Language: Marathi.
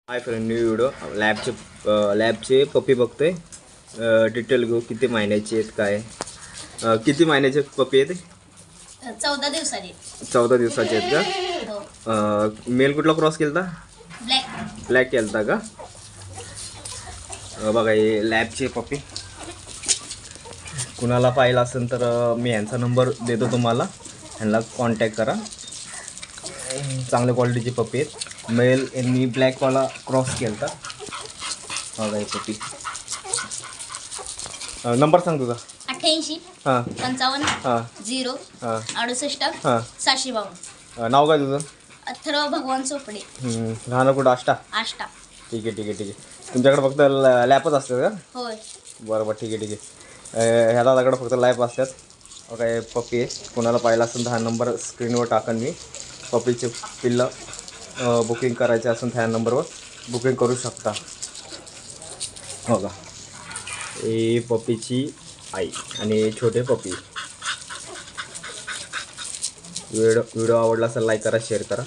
हाय फ्रेंड, न्यू व्हिडिओ लॅबचे पप्पी बघतोय. डिटेल घेऊ किती महिन्याचे आहेत काय, किती महिन्याचे पप्पी आहेत. 14 दिवसाचे. 14 दिवसाचे आहेत का? मेल कुठला क्रॉस केलता? ब्लॅक केलता का? बघा हे लॅबचे पप्पी. कुणाला पाहिलं असेल तर मी यांचा नंबर देतो तुम्हाला, ह्यांना कॉन्टॅक्ट करा. चांगल्या क्वालिटीची पप्पी आहेत. मेल यांनी ब्लॅकवाला क्रॉस केलता. बघा हे पप्पी. नंबर सांग तुझा. 88 हां 55 हां 0 हां 68 हां 752. नाव काय तुझं? अथर्व भगवान चोपडे, राहणं कुठं? आष्टा. आष्टा. ठीक आहे. तुमच्याकडे फक्त लॅपच असतात का? होय. बरोबर, ठीक आहे. ह्याला दादाकडे फक्त लॅप असतात. काय पप्पी आहे. कोणाला पाहिलं असेल तर हा नंबर स्क्रीनवर टाकन मी. पप्पीचे पिल्लं बुकिंग करायचे असेल तर ह्या नंबरवर बुकिंग करू शकता. बघा ही पप्पीची आई आणि छोटे पप्पी. व्हिडिओ आवडला असेल लाईक करा, शेअर करा.